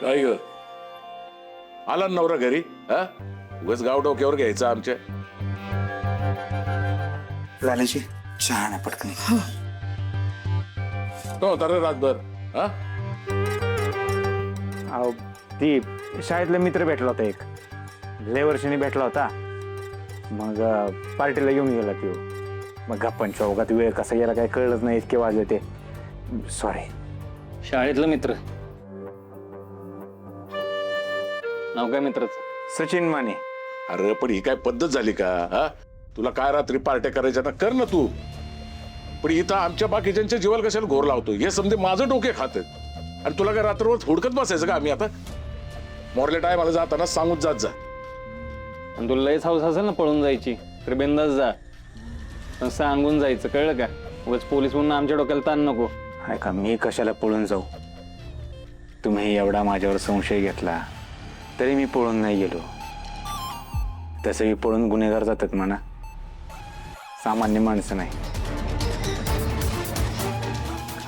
काय ग आला ना नवरा घरी? हा उगाच गाव डोक्यावर घ्यायचं आमच्या. लालाजी चहा ना पटकन. तो होता रे रातभर? हा अहो ती शाळेतला मित्र भेटला होता एक, लय वर्षांनी भेटला होता. मग पार्टीला घेऊन गेला तो. मग गप्पां चौकात वेळ कसा गेला काय कळलंच नाही, इतके वाजले ते. सॉरी. शाळेतलं मित्र? नाव काय मित्राचं? सचिन माने. अरे पण ही काय पद्धत झाली का? हा तुला काय रात्री पार्ट्या करायच्या ना कर ना तू, पण इथं आमच्या बाकीच्यांच्या जीवाला कशाला घोर लावतो? हे समजे माझं डोके खात आणि तुला काय रात्रभर हुडकत बसायचं का आम्ही? आता मोरल्या टायमाला जाताना सांगूच जात जा. आणि तुला लयच हाऊस असेल ना पळून जायची तर बिंदास जा, पण सांगून जायचं, कळलं का? उगाच पोलीस म्हणून आमच्या डोक्याला ताण नको. ऐका, मी कशाला पळून जाऊ? तुम्ही एवढा माझ्यावर संशय घेतला तरी मी पळून नाही गेलो. तसंही पळून गुन्हेगार जातात म्हणा, सामान्य माणसं नाही.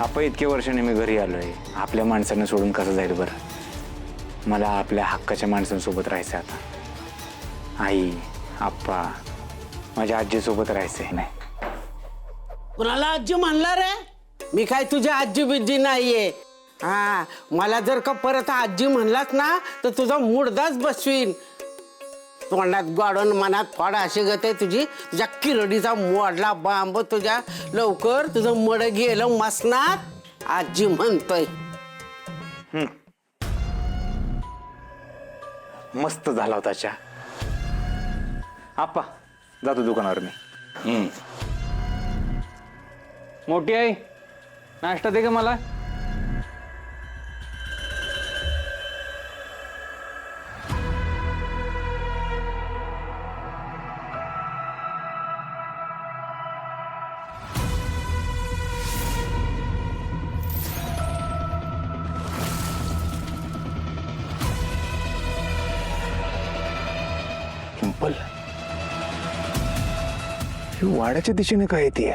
आपण इतके वर्षाने मी घरी आलोय, आपल्या माणसांना सोडून कसं जाईल बरं? मला आपल्या हक्काच्या माणसांसोबत राहायचं आता. आई, आप्पा, माझ्या आजीसोबत राहायचंय. नाही कुणाला आजी म्हणला रे? मी काय तुझ्या आजी बिज्जी नाहीये. हा, मला जर का परत आजी म्हणलास ना तर तुझा मुडदाच बसवीन. तोंडात गाडून मनात फाड अशी गत आहे तुझी. तुझ्या किरडीचा मोडला बांब तुझ्या. लवकर तुझं मड गेलं मसनात. आजी म्हणतोय. मस्त झाला होता चहा. आप्पा जातो दुकानावर मी. मोठी आई, नाश्ता दे का मला? सिंपल. ही वाड्याच्या दिशेने काय येते?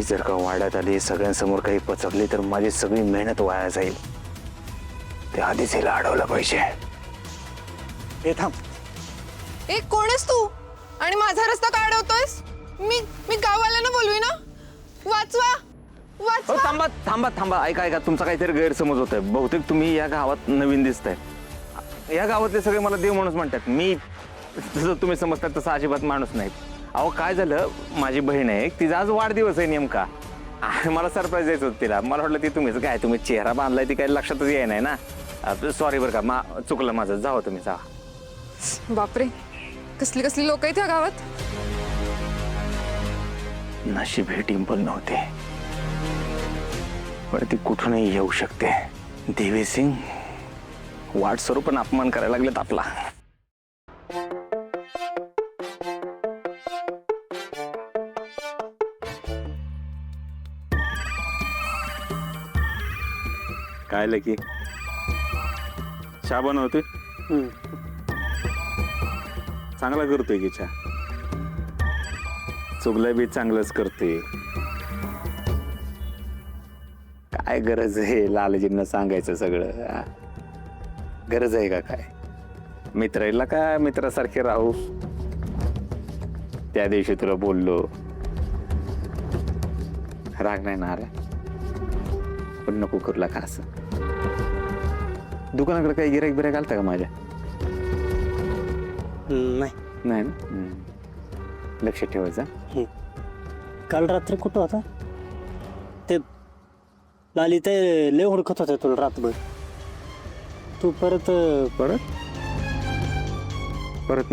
जर का वाड्यात आली, सगळ्यांसमोर काही पचकली तर माझी सगळी मेहनत वाया जाईल. ते आधीच हिला अडवलं पाहिजे. हे थांब. ए कोण आहेस तू आणि माझा रस्ता का अडवतोयस? मी गाववाल्यांना बोलवी ना. वाचवा वाचवा. थांबा थांबा थांबा. ऐका ऐका, तुमचा काहीतरी गैरसमज होतोय. बहुतेक तुम्ही या गावात नवीन दिसताय. या गावातले सगळे मला देव माणूस म्हणतात. मी जसं तुम्ही समजता तसं अजिबात माणूस नाही. अहो काय झालं, माझी बहीण आहे, तिचा आज वाढदिवस आहे नेमका. आणि मला सरप्राईज द्यायचं होतं तिला. मला वाटलं ती तुम्हीच काय, तुम्ही चेहरा बांधलाय ती काही लक्षातच येई नाही ना. सॉरी बरं का, चुकलं माझं. जावं तुम्ही, जा. बापरे, कसली कसली लोक आहेत या गावात. नशीब हे टिंपल नव्हते, पण ती कुठूनही येऊ शकते. देवी सिंग वाट स्वरूपाने अपमान करायला लागलेत आपला. काय लकी चहा बनवतोय? चांगला करतोय की चहा. चुगलं बी चांगलंच करतोय. काय गरज आहे लालजींना सांगायचं सगळं? गरज आहे का काय? मित्राला का मित्रासारखे राहू. त्या दिवशी तुला बोललो, राग नाही ना आला, पण नको करूला का असं. दुकानाकडे काही गिराईक बिराईक आलता का माझ्या? नाही नाही ना. लक्ष ठेवायचं. काल रात्री कुठं होता ते? लाली ते लय हुडकत होते तुला रातभर. तू परत परत परत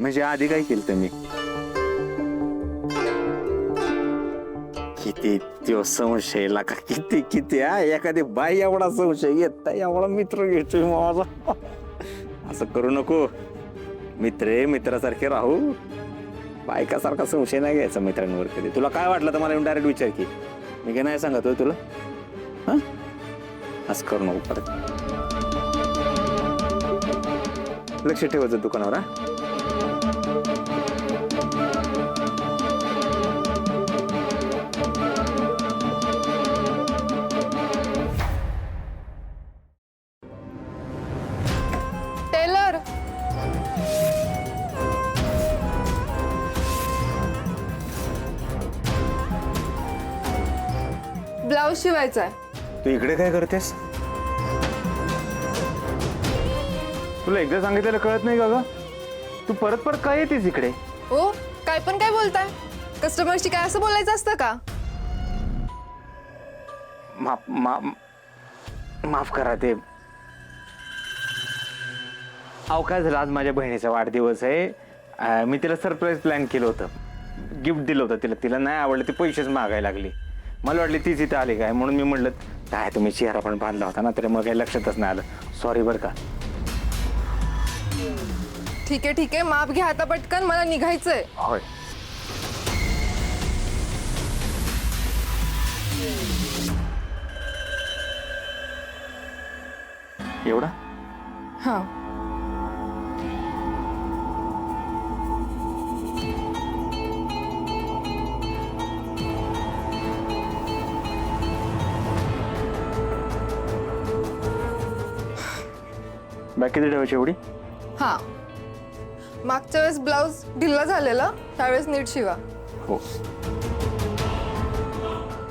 म्हणजे आधी काय केलं तर मी? किती तो संशय लागा, किती किती. एखादी बाई एवढा संशय घेत, एवढा मित्र घेतोय माझा. असं करू नको. मित्र मित्रासारखे राहू. बायकासारखा संशय नाही घ्यायचा मित्रांवर कधी. तुला काय वाटलं तर मला येऊन डायरेक्ट विचार की. मी काय नाही सांगतोय तुला. हा, असं करू नको परत. लक्ष ठेवायचं दुकानावर. हा, ब्लाऊज शिवायचा आहे. तू इकडे काय करतेस? तुला एकदा सांगितलेलं कळत नाही का ग? तू परत परत काय येतेस इकडे? ओ काय पण काय बोलताय? कस्टमरशी काय असं बोलायचं असतं का? माफ करा ते. अहो काय झालं, आज माझ्या बहिणीचा वाढदिवस आहे. मी तिला सरप्राईज प्लॅन केलं होतं, गिफ्ट दिलं होतं तिला. तिला नाही आवडलं, ते पैसेच मागायला लागली. मला वाटले तीच इथं आली काय, म्हणून मी म्हटलं काय तुम्ही चेहरा पण बांधला होता ना, तर मग काही लक्षातच नाही आलं. सॉरी बरं का. ठीक आहे माप घ्या आता पटकन, मला निघायचंय. होय. एवढा? हा बॅग किती ठेवायची एवढी? हा मागच्या वेळेस ब्लाऊज ढिल्ला झालेला, त्यावेळेस नीट शिवा. हो.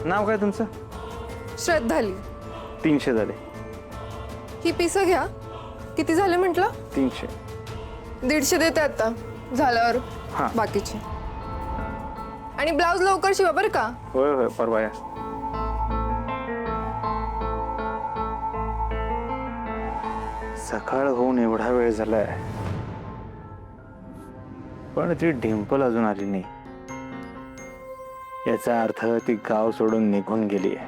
नाव काय तुमचं? श्रद्धाली. 300 झाले. ही पिसं घ्या. किती झाले म्हटलं? 300. 150 देते आता झाल्यावर हा. बाकीचे. आणि ब्लाऊज लवकर शिवा बरं का. होय होय, परवा या. सकाळ होऊन एवढा वेळ झालाय, पण ती डिंपल अजून आली नाही. याचा अर्थ ती गाव सोडून निघून गेली आहे.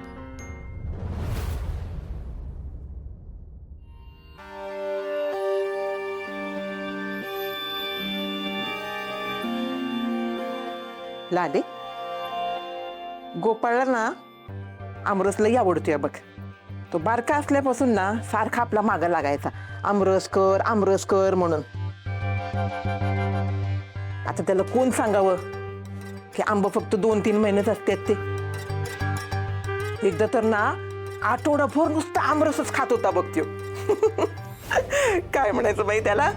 लाले, गोपाळला ना आमरस लई आवडतोय बघ. तो बारका असल्यापासून ना सारखा आपला मागा लागायचा, आमरस कर म्हणून. आता त्याला कोण सांगावं की आंबा फक्त 2-3 महिनेच असतात ते. एकदा तर ना आठवडाभर नुसतं आमरसच खात होता बघ त्यो. काय म्हणायचं बाई त्याला.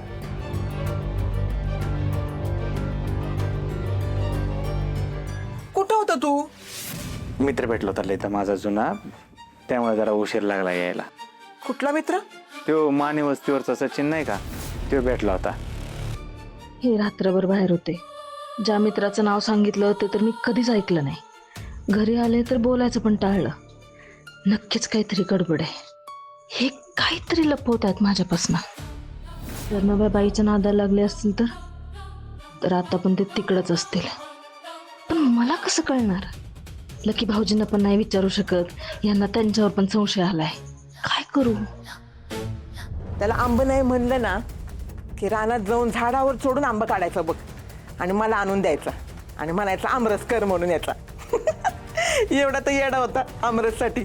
कुठं होता तू? मित्र भेटला होता इथं माझा जुना, त्यामुळे जरा उशीर लागला यायला. कुठला मित्र? तो माने वस्तीवरचा सचिन नाही का, तो भेटला होता. हे रात्रभर बाहेर होते. ज्या मित्राचं नाव सांगितलं होतं तर मी कधीच ऐकलं नाही. घरी आले तर बोलायचं पण टाळलं. नक्कीच काहीतरी गडबड आहे. हे काहीतरी लपवतात माझ्यापासनं. जर नव्या बाईच्या नादाला लागले असतील तर आता पण ते तिकडच असतील. पण मला कसं कळणार? लकी भाऊजींना पण नाही विचारू शकत. यांना त्यांच्यावर पण संशय आलाय. काय करू? त्याला आंब नाही म्हणलं ना की रानात जाऊन झाडावर चढून आंबा काढायचा बघ, आणि मला आणून द्यायचा, आणि म्हणायचा आमरस कर म्हणून याचा. एवढा तर येडा होता आमरससाठी.